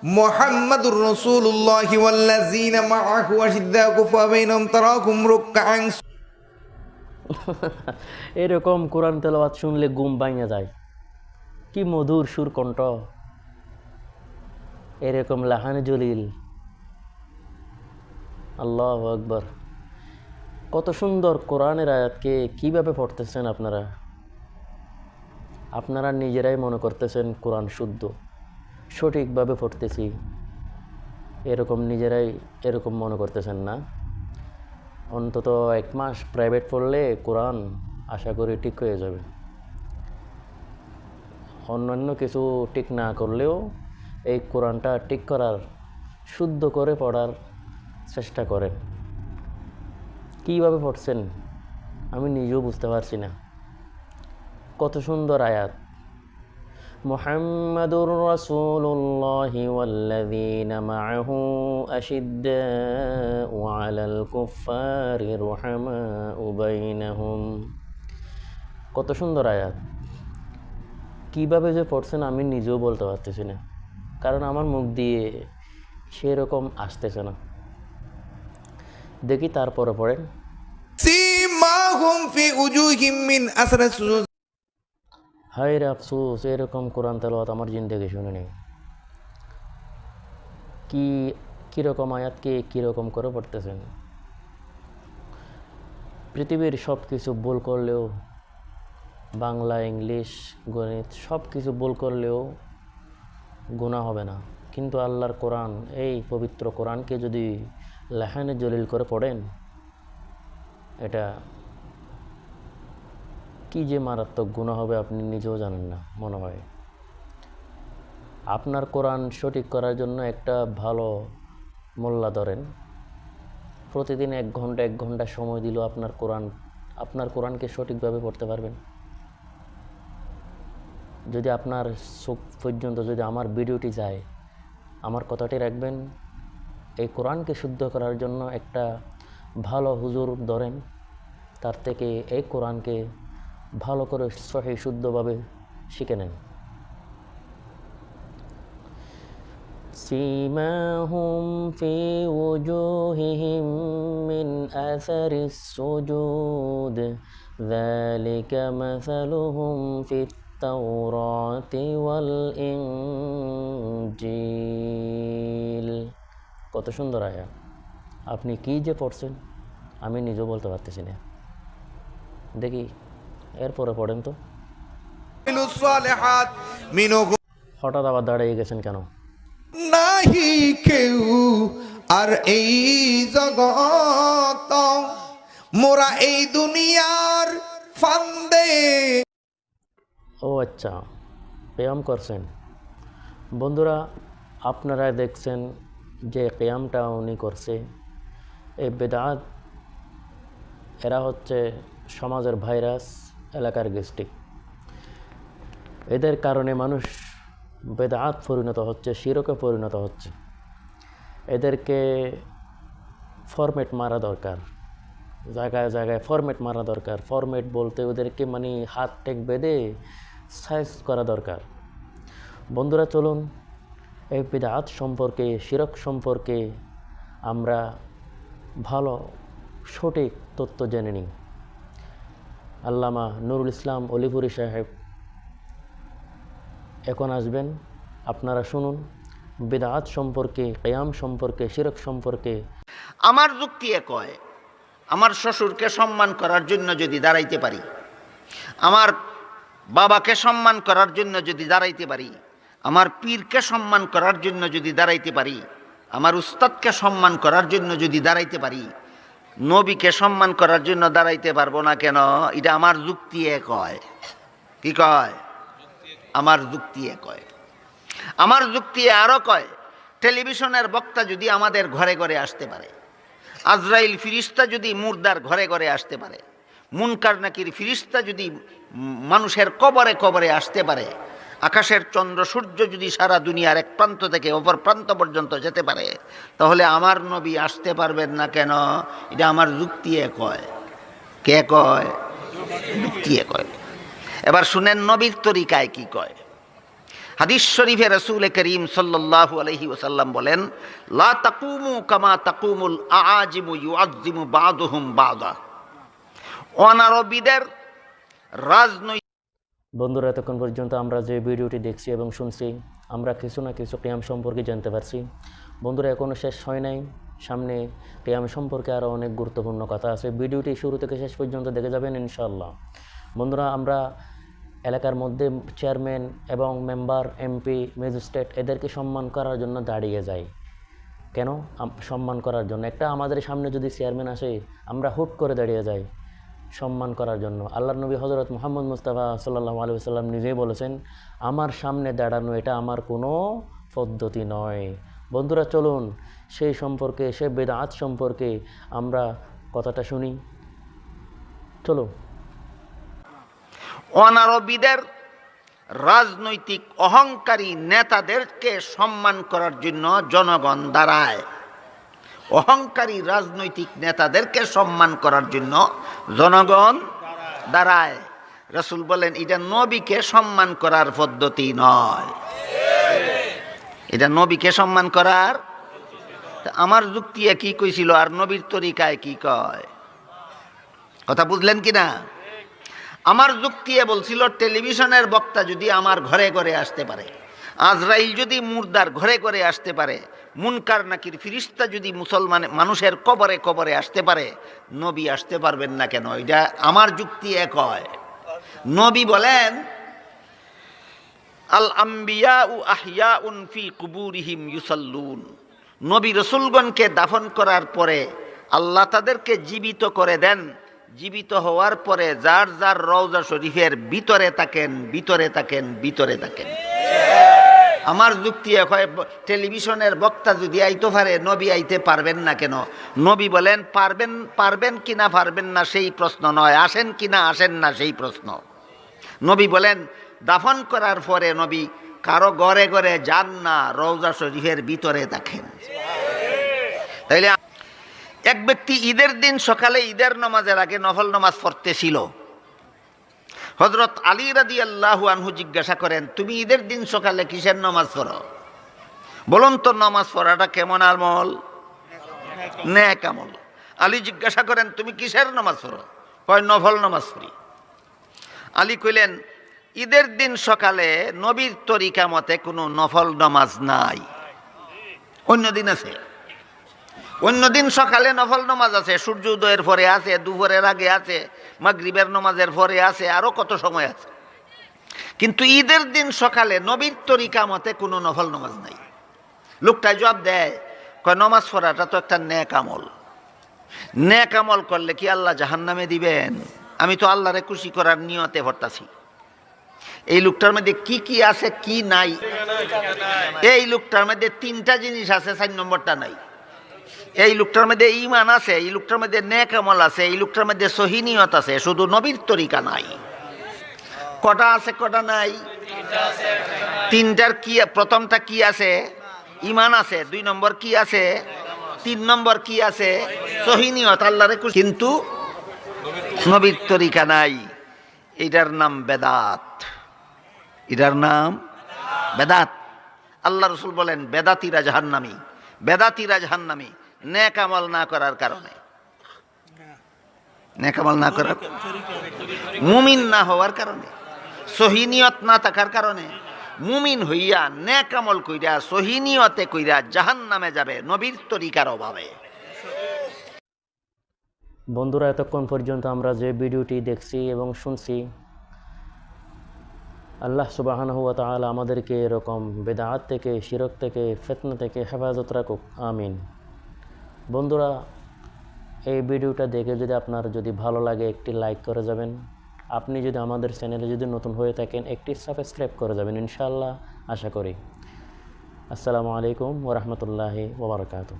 মুহাম্মাদুর রাসূলুল্লাহ ওয়াল্লাযীনা মাআহু আশিদ্দাউ কুফা বাইনাহুম তারাকুম রুকআন। এরকম কোরআন তেলাওয়াত শুনলে ঘুম ভাঙা যায়। কি মধুর সুর কণ্ঠ, এরকম লাহানে জলিল। আল্লাহু আকবার। কত সুন্দর কোরআনের আয়াতকে কিভাবে পড়তেছেন আপনারা। আপনারা নিজেরাই মনে করতেছেন কোরআন শুদ্ধ, সঠিকভাবে পড়তেছি, এরকম নিজেরাই এরকম মনে করতেছেন না। অন্তত 1 মাস প্রাইভেট পড়লে কোরআন আশা করি ঠিক হয়ে যাবে। অন্যান্য কিছু ঠিক না করলেও এই কোরআনটা ঠিক করার, শুদ্ধ করে পড়ার চেষ্টা করেন। কীভাবে পড়ছেন আমি নিজেও বুঝতে পারছি না। কত সুন্দর আয়াত। মুহাম্মাদুর রাসূলুল্লাহি ওয়াল্লাযীনা মাআহু আশিদ্দাউ আলাল কুফফারি রুহামাউ বাইনাহুম। কত সুন্দর আয়াত। কীভাবে যে পড়ছেন আমি নিজেও বলতে পারতেছি না, কারণ আমার মুখ দিয়ে সেরকম আসতেছে না। দেখি তারপরে পড়েন। সীমাহুম ফি উজুহিম মিন আসরি সুজুদ। হায় রে আফসোস, এরকম কোরআন তেলাওয়াত আমার জিন্দেগি শুনে নেই। কীরকম আয়াতকে কীরকম করে পড়তেছেন। পৃথিবীর সব কিছু ভুল করলেও, বাংলা, ইংলিশ, গণিত সব কিছু ভুল করলেও গুনাহ হবে না, কিন্তু আল্লাহর কোরআন, এই পবিত্র কোরআনকে যদি লাহানে জলিল করে পড়েন, এটা কি যে মারাত্মক গুনাহ হবে আপনি নিজেও জানেন না মনে হয়। আপনার কোরআন সঠিক করার জন্য একটা ভালো মোল্লা ধরেন, প্রতিদিন 1 ঘন্টা সময় দিলেও আপনার কোরআনকে সঠিকভাবে পড়তে পারবেন। যদি আপনার চোখ পর্যন্ত যদি আমার ভিডিওটি যায়, আমার কথাটি রাখবেন, এই কোরআনকে শুদ্ধ করার জন্য একটা ভালো হুজুর ধরেন, তার থেকে এই কোরআনকে ভালো করে সহি শুদ্ধভাবে শিখে নেন। সীমাহুম ফি উজুহিহিম মিন আসারিস সুজুদ যালিকা মাসালুহুম ফিত তাওরাতি ওয়াল ইনজিল। কত সুন্দর আয়াত। আপনি কি যে পড়ছেন আমি নিজেও বলতে পারতেছি না। দেখি এরপরে পড়েন তো। সালিহাত মিনহুম হঠাৎ আবার দাঁড়িয়ে গেছেন কেন? নাহি কেউ আর এই জগত, মোরা এই দুনিয়ার ফান্দে। ও আচ্ছা, কিয়াম করছেন। বন্ধুরা, আপনারা দেখছেন যে কিয়ামটা উনি করছে, এই বেদাত, এরা হচ্ছে সমাজের ভাইরাস, এলাকার গোষ্ঠী। এদের কারণে মানুষ বেদাত পরিণত হচ্ছে, শিরকে পরিণত হচ্ছে। এদেরকে ফরম্যাট মারা দরকার, জায়গায় জায়গায় ফরম্যাট মারা দরকার। ফরম্যাট বলতে ওদেরকে মানে হাত টেক বেঁধে সাইজ করা দরকার। বন্ধুরা, চলুন এই বিদআত সম্পর্কে, শিরক সম্পর্কে আমরা ভালো সঠিক তথ্য জেনে নিই। আল্লামা নুরুল ইসলাম অলিপুরি সাহেব এখন আসবেন, আপনারা শুনুন বিদআত সম্পর্কে, কিয়াম সম্পর্কে, শিরক সম্পর্কে। আমার যুক্তি কয়, আমার শ্বশুরকে সম্মান করার জন্য যদি দাঁড়াইতে পারি, আমার বাবাকে সম্মান করার জন্য যদি দাঁড়াইতে পারি, আমার পীরকে সম্মান করার জন্য যদি দাঁড়াইতে পারি, আমার উস্তাদকে সম্মান করার জন্য যদি দাঁড়াইতে পারি, নবীকে সম্মান করার জন্য দাঁড়াইতে পারবো না কেন? এটা আমার যুক্তি কয়। কি কয়? আমার যুক্তি কয়। আমার যুক্তি আরও কয়, টেলিভিশনের বক্তা যদি আমাদের ঘরে ঘরে আসতে পারে, আজরাইল ফিরিস্তা যদি মুর্দার ঘরে ঘরে আসতে পারে, মুনকার নাকির ফিরিস্তা যদি মানুষের কবরে কবরে আসতে পারে, আকাশের চন্দ্র সূর্য যদি সারা দুনিয়ার এক প্রান্ত থেকে অপর প্রান্ত পর্যন্ত যেতে পারে, তাহলে আমার নবী আসতে পারবেন না কেন? এটা আমার যুক্তি কয়। কে কয়? যুক্তি কয়। এবার শুনেন নবীর তরিকায় কি কয়। হাদিস শরীফে রাসূল করিম সাল্লাল্লাহু আলাইহি ওয়াসাল্লাম বলেন, লা তাকুমু কামা তাকুমুল আআজিমু ইউআযযিমু বা'দুহুম বা'দা। অনারবীদের রাজনৈতিক বন্ধুরা, এতক্ষণ পর্যন্ত আমরা যে ভিডিওটি দেখছি এবং শুনছি, আমরা কিছু না কিছু কিয়াম সম্পর্কে জানতে পারছি। বন্ধুরা, এখনও শেষ হয় নাই, সামনে কিয়াম সম্পর্কে আরও অনেক গুরুত্বপূর্ণ কথা আছে। ভিডিওটি শুরু থেকে শেষ পর্যন্ত দেখে যাবেন ইনশাআল্লাহ। বন্ধুরা, আমরা এলাকার মধ্যে চেয়ারম্যান এবং মেম্বার, এমপি, ম্যাজিস্ট্রেট এদেরকে সম্মান করার জন্য দাঁড়িয়ে যাই। কেন সম্মান করার জন্য? একটা আমাদের সামনে যদি চেয়ারম্যান আসে, আমরা হুট করে দাঁড়িয়ে যাই সম্মান করার জন্য। আল্লাহর নবী হযরত মুহাম্মদ মুস্তাফা সাল্লাল্লাহু আলাইহি ওয়াসাল্লাম নিজেই বলেছেন, আমার সামনে দাঁড়ানো এটা আমার কোনো পদ্ধতি নয়। বন্ধুরা, চলুন সেই সম্পর্কে, সে বেদাত সম্পর্কে আমরা কথাটা শুনি। চলো। অনারবীদের রাজনৈতিক অহংকারী নেতাদেরকে সম্মান করার জন্য জনগণ দাঁড়ায়। অহংকারী রাজনৈতিক নেতাদেরকে সম্মান করার জন্য জনগণ দাঁড়ায়। রাসূল বলেন, এটা নবীকে সম্মান করার পদ্ধতি নয়। এটা নবীকে সম্মান করার, আমার যুক্তি কি কইছিল আর নবীর তরিকায় কি কয়, কথা বুঝলেন কিনা? আমার যুক্তি বলছিল, টেলিভিশনের বক্তা যদি আমার ঘরে ঘরে আসতে পারে, আজরাইল যদি মুর্দার ঘরে ঘরে আসতে পারে, মুনকার নাকির ফিরিস্তা যদি মানুষের কবরে কবরে আসতে পারে, নবী আসতে পারবেন না কেন? এটা আমার যুক্তি এক হয়। নবী বলেন, আল আম্বিয়াউ আহইয়াউন ফি কুবুরিহিম ইউসাল্লুন। নবী রাসূলগণকে দাফন করার পরে আল্লাহ তাদেরকে জীবিত করে দেন। জীবিত হওয়ার পরে যার যার রওজা শরীফের ভিতরে থাকেন, ভিতরে থাকেন, ভিতরে থাকেন। আমার যুক্তি হয়, টেলিভিশনের বক্তা যদি আইতে পারে, নবী আইতে পারবেন না কেন? নবী বলেন, পারবেন কিনা পারবেন না সেই প্রশ্ন নয়, আসেন কিনা আসেন না সেই প্রশ্ন। নবী বলেন, দাফন করার পরে নবী কারো ঘরে ঘরে যান না, রওজা শরীফের ভিতরে থাকেন। তাইলে এক ব্যক্তি ঈদের দিন সকালে ঈদের নামাজের আগে নফল নামাজ পড়তেছিল। হযরত আলী রাদিয়াল্লাহু আনহু জিজ্ঞাসা করেন, তুমি ঈদের দিন সকালে কিসের নামাজ পড়ো? বলুন তো, নামাজ পড়াটা কেমন আমল? নেক আমল। আলী জিজ্ঞাসা করেন, তুমি কিসের নামাজ পড়ো? কয়, নফল নামাজ পড়ি। আলী কইলেন, ঈদের দিন সকালে নবীর তরিকা মতে কোনো নফল নামাজ নাই। অন্য দিন আছে, অন্য দিন সকালে নফল নামাজ আছে, সূর্য উদয়ের পরে আছে, দুপুরের আগে আছে, মাগরিবের নামাজের পরে আছে, আরো কত সময় আছে। কিন্তু ঈদের দিন সকালে নবীর তরিকা মতে কোনো নফল নামাজ নাই। লোকটা জবাব দেয়, কয়, নামাজ পড়াটা তো একটা নেক আমল। নেক আমল করলে কি আল্লাহ জাহান্নামে দিবেন? আমি তো আল্লাহরে খুশি করার নিয়তে পড়তাছি। এই লোকটার মধ্যে কি কি আছে, কি নাই? এই লোকটার মধ্যে তিনটা জিনিস আছে, 4 নম্বরটা নাই। এই লোকটার মধ্যে ঈমান আছে, এই লোকটার মধ্যে নেক আমল আছে, এই লোকটার মধ্যে সহিহ নিয়ত আছে, শুধু নবীর তরিকা নাই। কটা আছে, কটা নাই? তিনটার কি? প্রথমটা কি আছে? ঈমান আছে। 2 নম্বর কি আছে? 3 নম্বর কি আছে? সহিহ নিয়ত, আল্লাহরে খুশি, কিন্তু নবীর তরিকা নাই। এটার নাম বেদাত। এটার নাম বেদাত। আল্লাহ রাসূল বলেন, বেদাতীরা জাহান্নামী, বেদাতীরা জাহান্নামী। নেক আমল না করার কারণে, নেক আমল না করার, মুমিন না হওয়ার কারণে, সহিহ নিয়ত না থাকার কারণে, মুমিন হইয়া নেক আমল কইরা সহিহ নিয়তে কইরা জাহান্নামে যাবে নবীর তরিকার অভাবে। বন্ধুরা, এতক্ষণ পর্যন্ত আমরা যে ভিডিওটি দেখছি এবং শুনছি, আল্লাহ সুবহানাহু ওয়া তাআলা আমাদেরকে এরকম বেদাত থেকে, শিরক থেকে, ফিতনা থেকে হেফাজত রাখুক, আমিন। বন্ধুরা, এই ভিডিওটা দেখে যদি আপনার যদি ভালো লাগে, একটি লাইক করে যাবেন। আপনি যদি আমাদের চ্যানেলে যদি নতুন হয়ে থাকেন, একটি সাবস্ক্রাইব করে যাবেন ইনশাআল্লাহ, আশা করি। আসসালামু আলাইকুম ওয়া রাহমাতুল্লাহি ওয়া বারাকাতুহু।